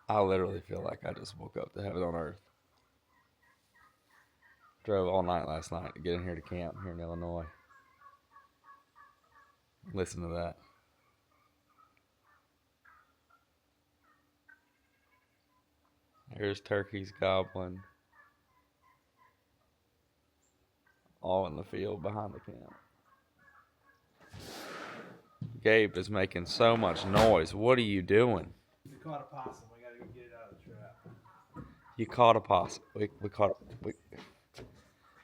I literally feel like I just woke up to heaven on earth. Drove all night last night to get in here to camp here in Illinois. Listen to that. There's turkeys gobbling. All in the field behind the camp. Gabe is making so much noise. What are you doing? We caught a possum. We gotta go get it out of the trap. You caught a possum. We caught.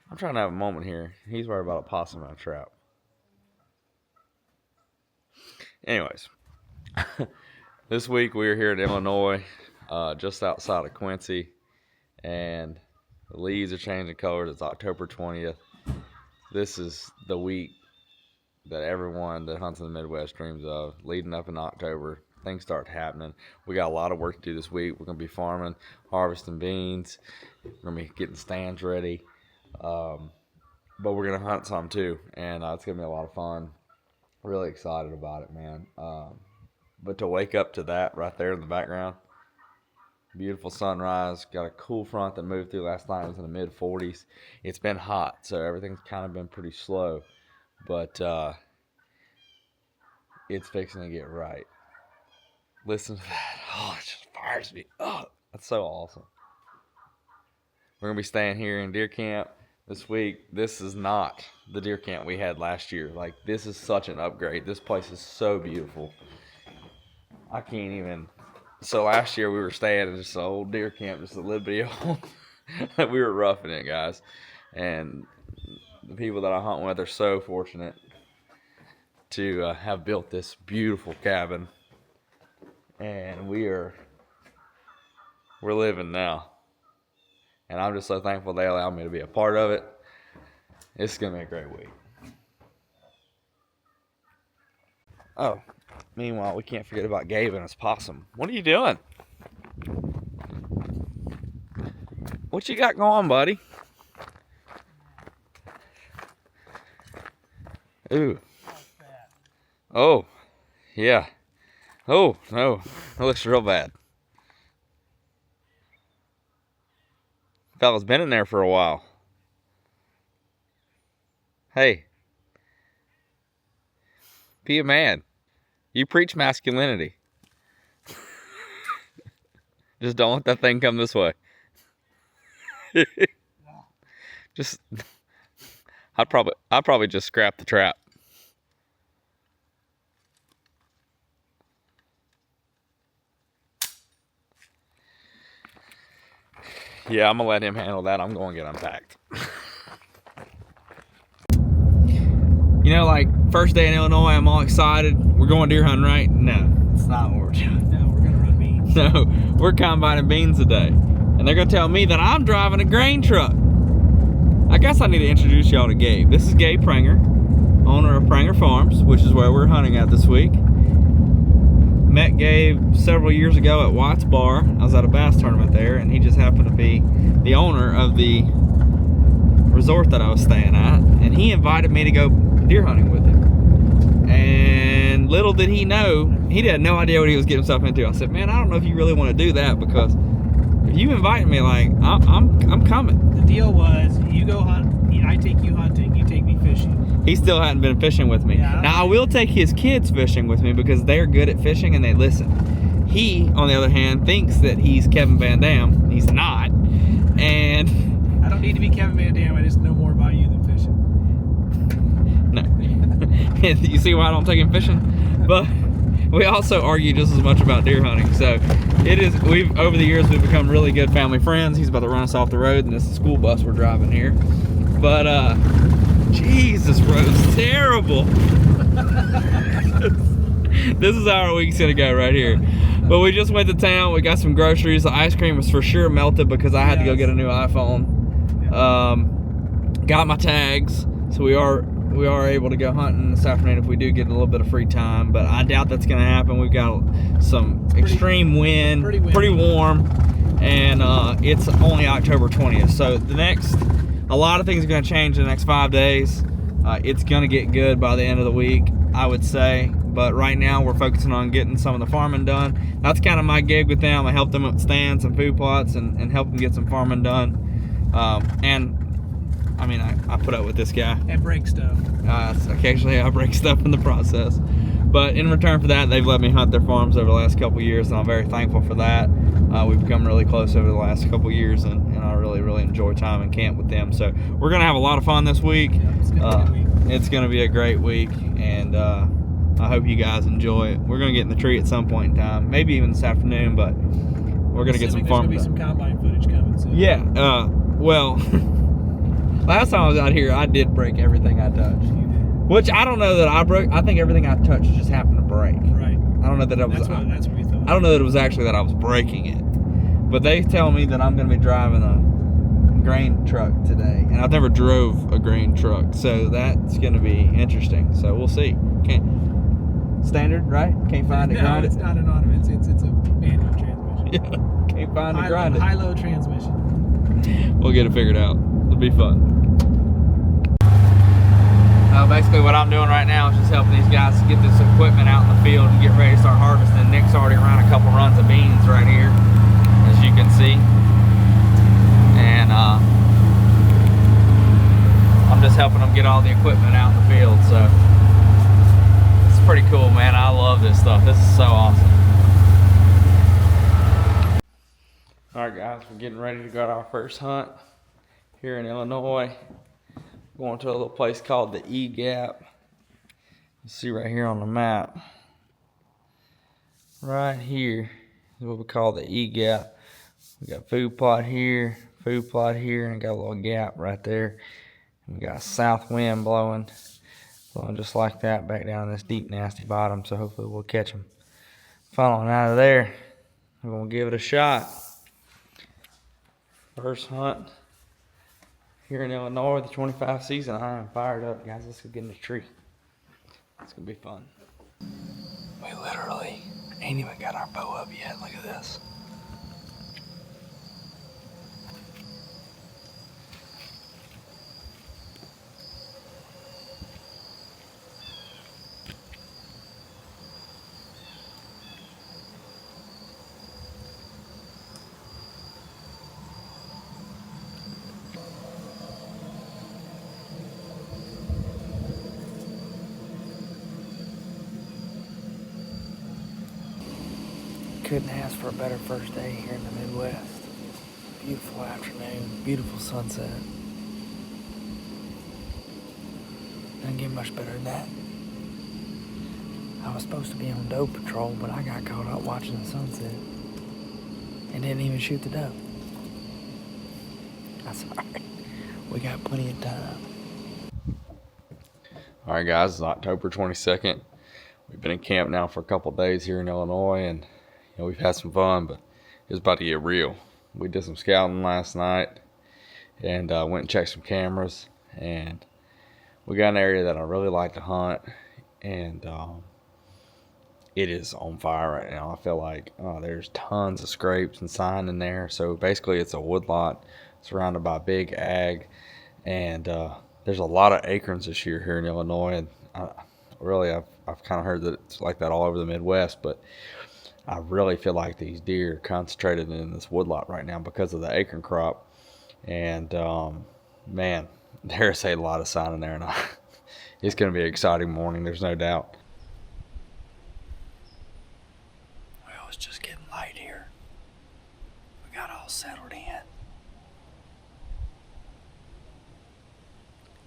I'm trying to have a moment here. He's worried about a possum in a trap. Anyways, this week we are here in Illinois, just outside of Quincy, and the leaves are changing colors. It's October 20th. This is the week that everyone that hunts in the Midwest dreams of. Leading up in October, things start happening. We got a lot of work to do this week. We're going to be farming, harvesting beans. We're going to be getting stands ready. But we're going to hunt some too, and it's going to be a lot of fun. Really excited about it, man. But to wake up to that right there in the background, beautiful sunrise. Got a cool front that moved through last night. It was in the mid 40s. It's been hot, so everything's kind of been pretty slow. But it's fixing to get right. Listen to that. Oh, it just fires me up. That's so awesome. We're going to be staying here in deer camp this week. This is not the deer camp we had last year. Like, this is such an upgrade. This place is so beautiful. I can't even. So last year we were staying in just an old deer camp, just a little bit old. We were roughing it, guys. And the people that I hunt with are so fortunate to have built this beautiful cabin. And we're living now. And I'm just so thankful they allowed me to be a part of it. It's going to be a great week. Oh, meanwhile, we can't forget about Gabe and his possum. What are you doing? What you got going, buddy? Ooh. Oh, yeah. Oh, no. That looks real bad. Fella's been in there for a while. Hey. Be a man. You preach masculinity. Just don't let that thing come this way. Just, I'd probably just scrap the trap. Yeah, I'm gonna let him handle that. I'm going to get unpacked. You know, like, first day in Illinois, I'm all excited. We're going deer hunting, right? No, it's not what we're doing. No, we're gonna run beans. No, we're combining beans today. And they're gonna tell me that I'm driving a grain truck. I guess I need to introduce y'all to Gabe. This is Gabe Pranger, owner of Pranger Farms, which is where we're hunting at this week. Met Gabe several years ago at White's Bar. I was at a bass tournament there, and he just happened to be the owner of the resort that I was staying at, and he invited me to go deer hunting with him. And little did he know, he had no idea what he was getting himself into. I said, man, I don't know if you really want to do that, because if you invite me, like, I'm coming. The deal was, you go hunt, I take you hunting, you take me fishing. He still hadn't been fishing with me. Yeah, now, I will take his kids fishing with me because they're good at fishing and they listen. He, on the other hand, thinks that he's Kevin Van Dam. He's not. And I don't need to be Kevin Van Dam. I just know more about you than fishing. No. You see why I don't take him fishing? But we also argue just as much about deer hunting. So over the years, we've become really good family friends. He's about to run us off the road, and this is the school bus we're driving here. But, jeez, this road's terrible. This is how our week's gonna go right here. But we just went to town. We got some groceries. The ice cream was for sure melted because I had to go get a new iPhone. Got my tags, so we are able to go hunting this afternoon if we do get a little bit of free time. But I doubt that's gonna happen. We've got some extreme wind, pretty warm, and it's only October 20th. So a lot of things are going to change in the next 5 days. It's going to get good by the end of the week, I would say. But right now we're focusing on getting some of the farming done. That's kind of my gig with them. I help them with stands and food plots and help them get some farming done. And I mean, I put up with this guy. And break stuff. Occasionally I break stuff in the process. But in return for that, they've let me hunt their farms over the last couple years, and I'm very thankful for that. We've become really close over the last couple years, and I really, really enjoy time in camp with them. So we're gonna have a lot of fun this week. Yeah, It's gonna be a great week, and I hope you guys enjoy it. We're gonna get in the tree at some point in time, maybe even this afternoon, but we're gonna get some farming There's gonna be some combine footage coming soon. Yeah, well, last time I was out here, I did break everything I touched. Which I don't know that I broke. I think everything I touched just happened to break. Right. I don't know that it was. That's what we thought. I don't know that it was actually that I was breaking it. But they tell me that I'm going to be driving a grain truck today, and I've never drove a grain truck, so that's going to be interesting. So we'll see. Can't standard, right? Can't find it, grind it. It's not an automatic. It's a manual transmission. Yeah. Can't find it, grind it. High-low transmission. We'll get it figured out. It'll be fun. Basically what I'm doing right now is just helping these guys get this equipment out in the field and get ready to start harvesting. Nick's already run a couple runs of beans right here, as you can see. And I'm just helping them get all the equipment out in the field. So it's pretty cool, man. I love this stuff. This is so awesome. All right, guys, we're getting ready to go to our first hunt here in Illinois. Going to a little place called the E Gap. You see right here on the map. Right here is what we call the E Gap. We got food plot here, and got a little gap right there. And we got a south wind blowing just like that back down this deep, nasty bottom. So hopefully we'll catch them falling out of there. We're gonna give it a shot. First hunt here in Illinois, the 25 season. I am fired up, guys. Let's go get in the tree. It's gonna be fun. We literally ain't even got our bow up yet. Look at this. Couldn't ask for a better first day here in the Midwest. Beautiful afternoon, beautiful sunset. Doesn't get much better than that. I was supposed to be on doe patrol, but I got caught up watching the sunset and didn't even shoot the doe. That's alright. We got plenty of time. Alright, guys, it's October 22nd. We've been in camp now for a couple days here in Illinois, and we've had some fun, but it's about to get real. We did some scouting last night and went and checked some cameras, and we got an area that I really like to hunt, and it is on fire right now. I feel like there's tons of scrapes and sign in there. So basically it's a woodlot surrounded by big ag, and there's a lot of acorns this year here in Illinois, and I've kind of heard that it's like that all over the Midwest, but I really feel like these deer are concentrated in this woodlot right now because of the acorn crop. And man, there's a lot of sign in there, and it's going to be an exciting morning. There's no doubt. Well, it's just getting light here. We got all settled in.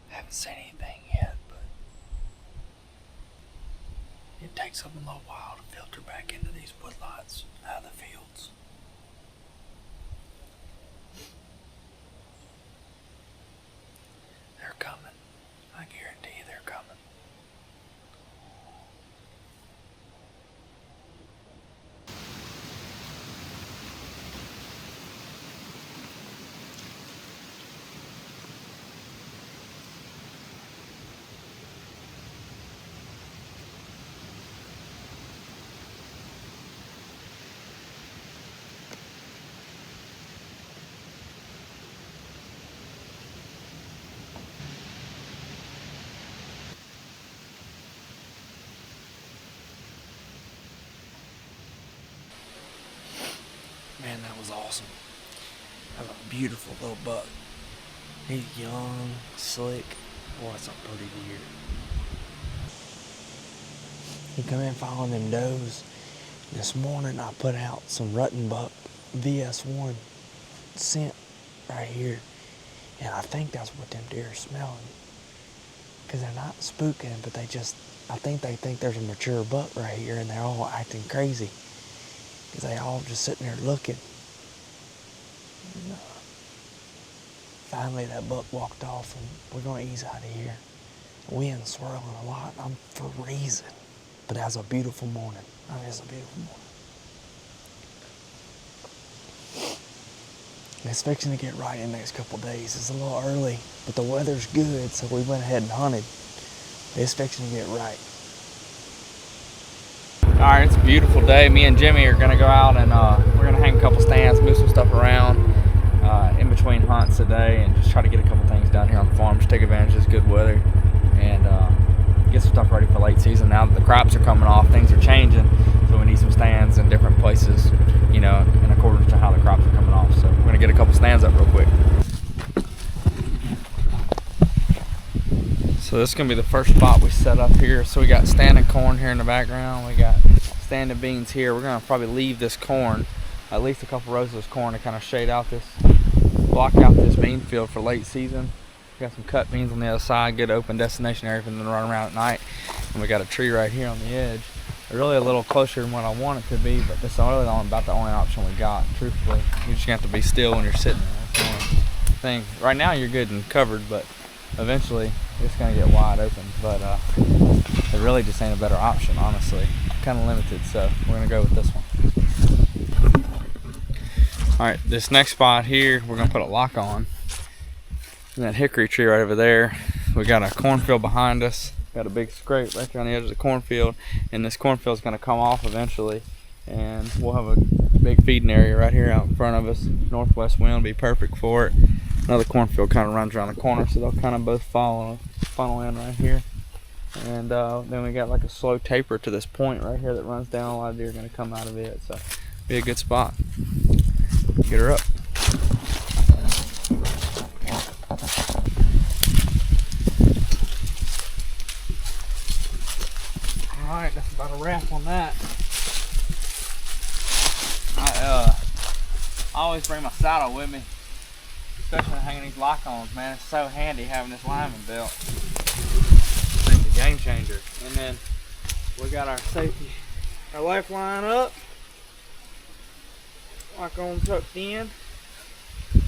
Haven't seen anything yet, but it takes them a little while to filter back into these woodlots out of the fields. They're coming. I guarantee you they're coming. Man, that was awesome. That was a beautiful little buck. He's young, slick. Boy, that's a pretty deer. He come in following them does. This morning I put out some rutting buck VS1 scent right here. And I think that's what them deer are smelling. Because they're not spooking, but I think they think there's a mature buck right here, and they're all acting crazy. Because they all just sitting there looking. And, finally that buck walked off, and we're going to ease out of here. Wind swirling a lot, and I'm freezing. But that's a beautiful morning. I mean, it's a beautiful morning. And it's fixing to get right in the next couple days. It's a little early, but the weather's good, so we went ahead and hunted. It's fixing to get right. All right, it's a beautiful day. Me and Jimmy are gonna go out and we're gonna hang a couple stands, move some stuff around in between hunts today, and just try to get a couple things done here on the farm. Just take advantage of this good weather and get some stuff ready for late season. Now that the crops are coming off, things are changing, so we need some stands in different places, you know, in accordance to how the crops are coming off. So we're gonna get a couple stands up real quick. So this is gonna be the first spot we set up here. So we got standing corn here in the background. We got standing beans here. We're gonna probably leave this corn, at least a couple rows of this corn, to kind of shade out this, block out this bean field for late season. We got some cut beans on the other side, good open destination area for them to run around at night. And we got a tree right here on the edge. They're really a little closer than what I want it to be, but this is really about the only option we got, truthfully. You just have to be still when you're sitting there. That's the only thing. Right now you're good and covered, but eventually it's gonna get wide open. But it really just ain't a better option, honestly. Kind of limited, so we're gonna go with this one. All right, this next spot here, we're gonna put a lock on. And that hickory tree right over there. We got a cornfield behind us. Got a big scrape right there on the edge of the cornfield, and this cornfield is gonna come off eventually. And we'll have a big feeding area right here out in front of us. Northwest wind will be perfect for it. Another cornfield kind of runs around the corner, so they'll kind of both funnel in right here. And then we got like a slow taper to this point right here that runs down. A lot of deer are going to come out of it, so be a good spot. Get her up. All right, that's about a wrap on that. I always bring my saddle with me, especially hanging these lock-ons, man. It's so handy having this lineman belt. It's a game changer. And then we got our safety, our lifeline up, lock-on tucked in,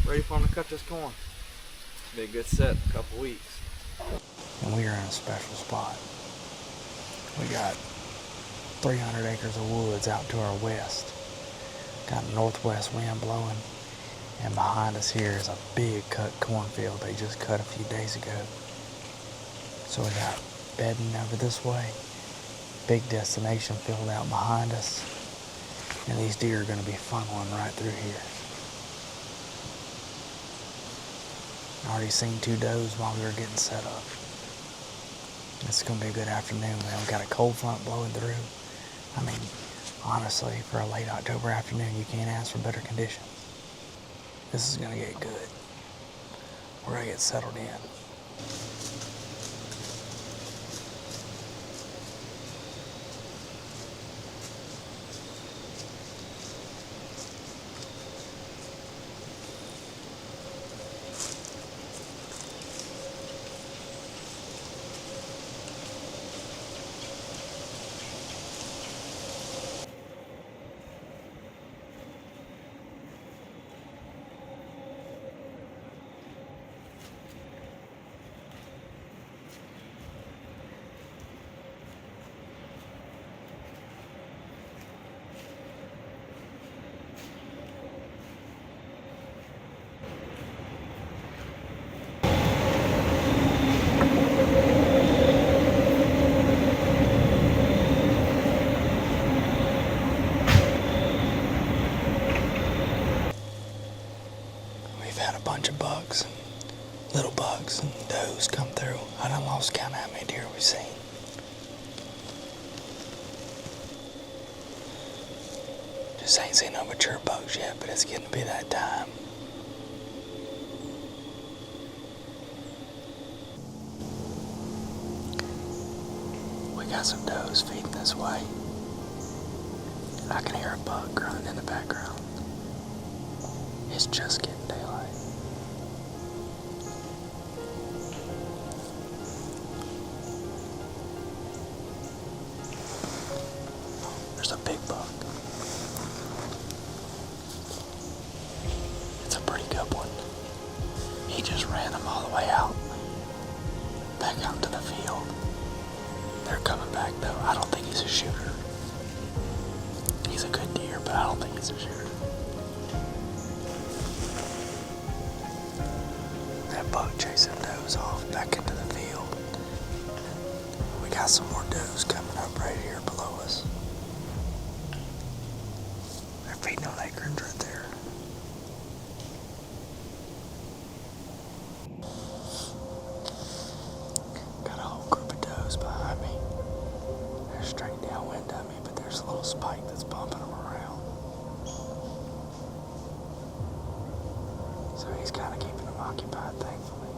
ready for them to cut this corn. Be a good set in a couple weeks. And we are in a special spot. We got 300 acres of woods out to our west. Got a northwest wind blowing. And behind us here is a big cut cornfield they just cut a few days ago. So we got bedding over this way, big destination field out behind us, and these deer are going to be funneling right through here. I already seen 2 does while we were getting set up. It's going to be a good afternoon, man. We got a cold front blowing through. I mean, honestly, for a late October afternoon, you can't ask for better conditions. This is gonna get good. We're gonna get settled in. Little bucks and does come through. I done lost count of how many deer we've seen. Just ain't seen no mature bucks yet, but it's getting to be that time. We got some does feeding this way. And I can hear a buck grunting in the background. It's just getting daylight. There's a big buck. It's a pretty good one. He just ran him all the way out. Back out to the field. They're coming back though. I don't think he's a shooter. He's a good deer, but I don't think he's a shooter. That buck chasing does off back into the field. We got some more does coming up right here below us. They're feeding on acorns right there. Got a whole group of does behind me. They're straight downwind of me, but there's a little spike that's bumping them around. So he's kind of keeping them occupied, thankfully.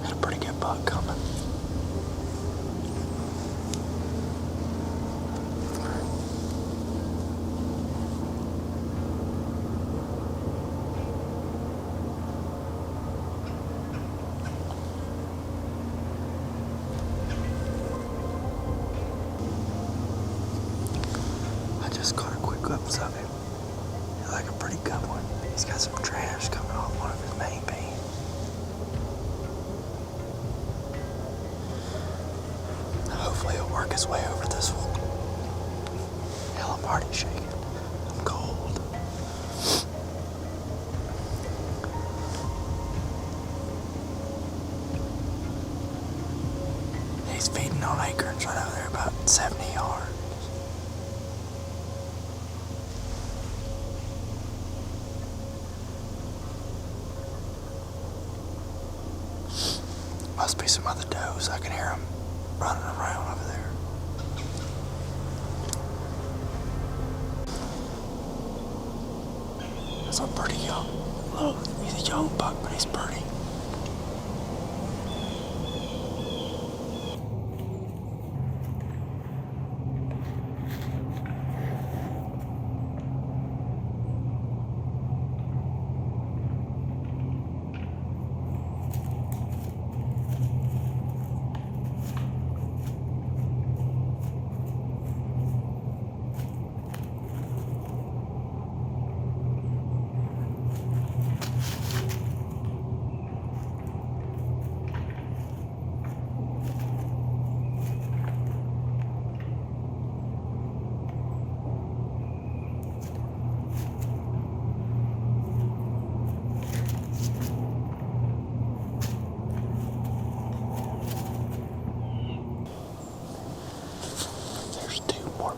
Got a pretty good buck coming. I just caught a quick glimpse of him. He's like a pretty good one. He's got some trash coming off one of his main beams. Hopefully he'll work his way over this one. Hell, I'm already shaking. I'm cold. He's feeding on acorns right over there, about 70 yards. Must be some other does. I can hear them running around over there. That's a pretty young. Look, he's a young buck, but he's pretty.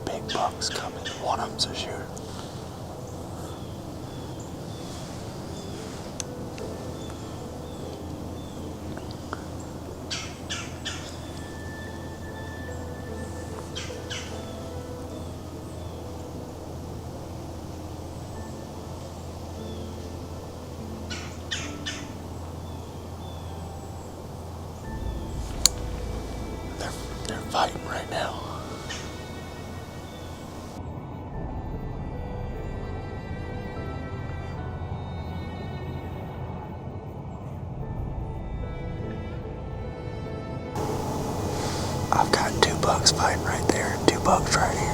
Big bucks coming. One of them's a shooter. They're fighting right now. I've got two bucks fighting right there, two bucks right here.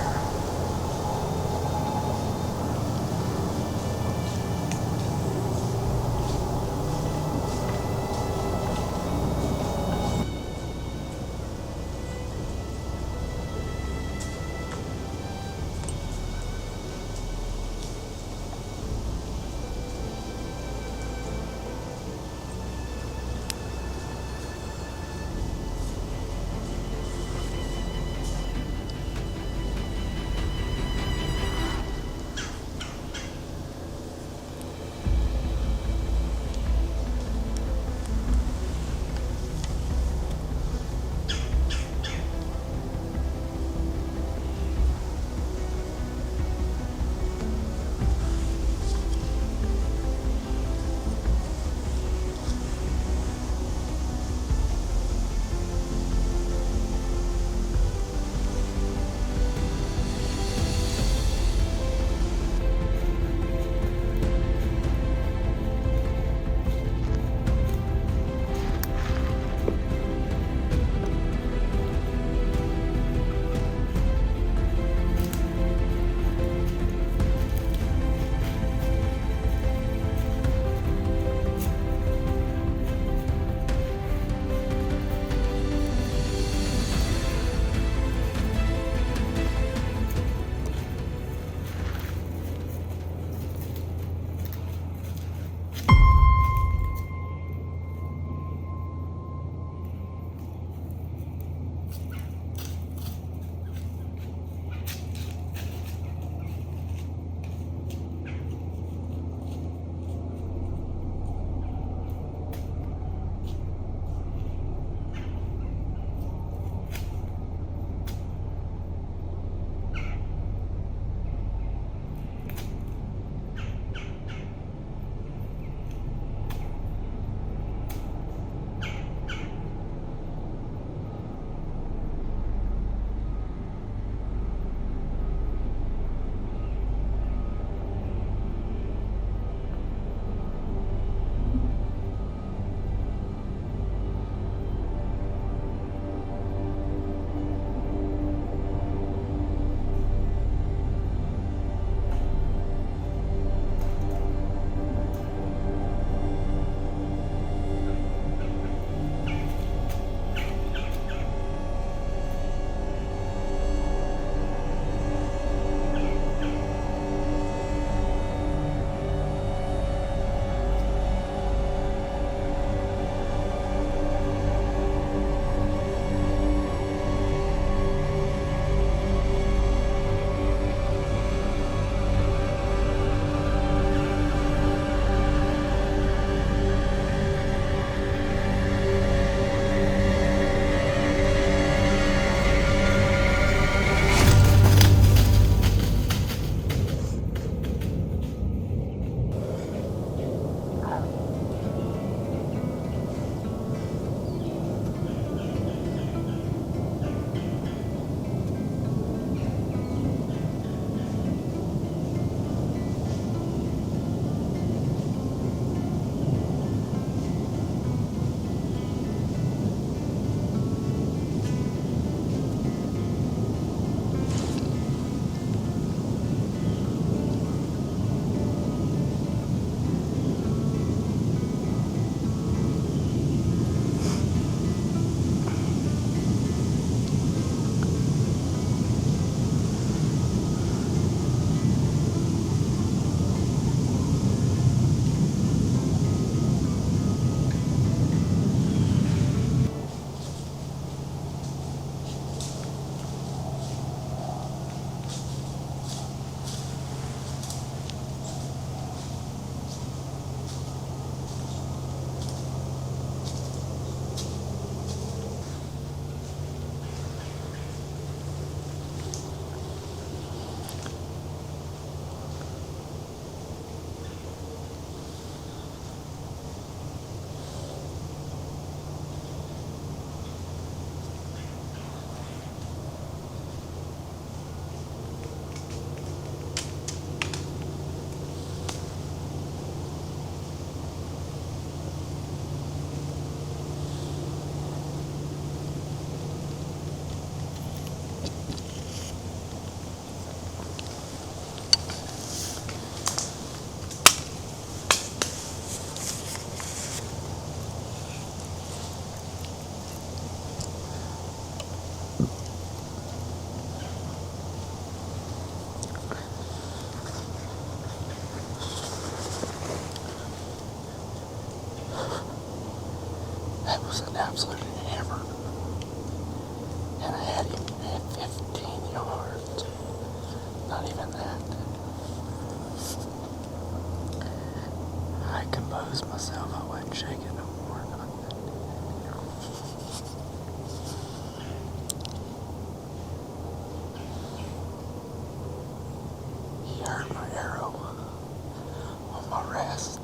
was an absolute hammer. And I had him at 15 yards. Not even that. I composed myself. I wasn't shaking no more. Nothing. He heard my arrow on my rest.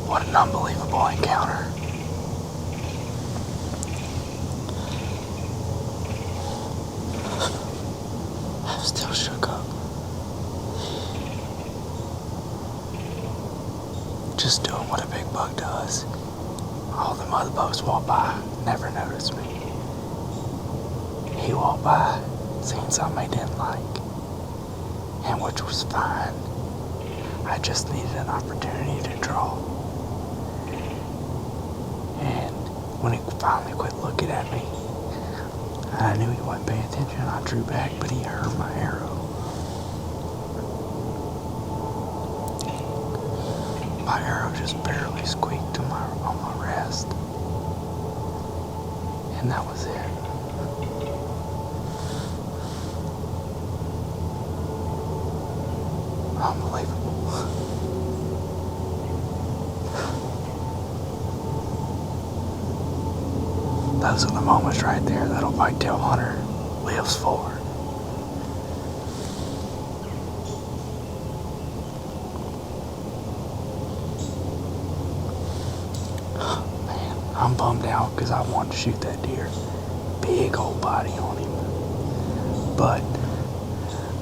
What an unbelievable encounter. I'm still shook up. Just doing what a big buck does. All the other bucks walk by, never noticed me. He walked by, seen something he didn't like, and which was fine. I just needed an opportunity to draw. And when he finally quit looking at me, I knew he wasn't paying attention. I drew back, but he heard my arrow. My arrow just barely squeaked on my rest. And that was it. Unbelievable. Those are the moments right there that a whitetail hunter lives for. Man, I'm bummed out because I wanted to shoot that deer. Big old body on him. But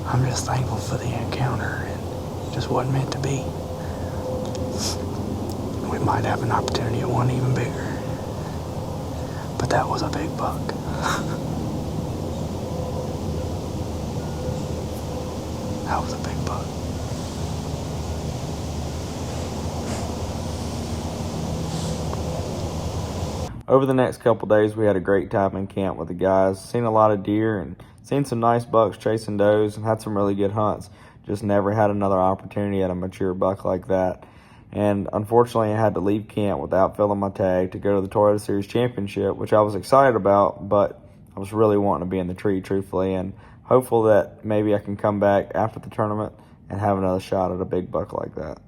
I'm just thankful for the encounter, and it just wasn't meant to be. We might have an opportunity at one even bigger. But that was a big buck. That was a big buck. Over the next couple days, we had a great time in camp with the guys. Seen a lot of deer and seen some nice bucks chasing does and had some really good hunts. Just never had another opportunity at a mature buck like that. And unfortunately, I had to leave camp without filling my tag to go to the Toyota Series Championship, which I was excited about, but I was really wanting to be in the tree, truthfully, and hopeful that maybe I can come back after the tournament and have another shot at a big buck like that.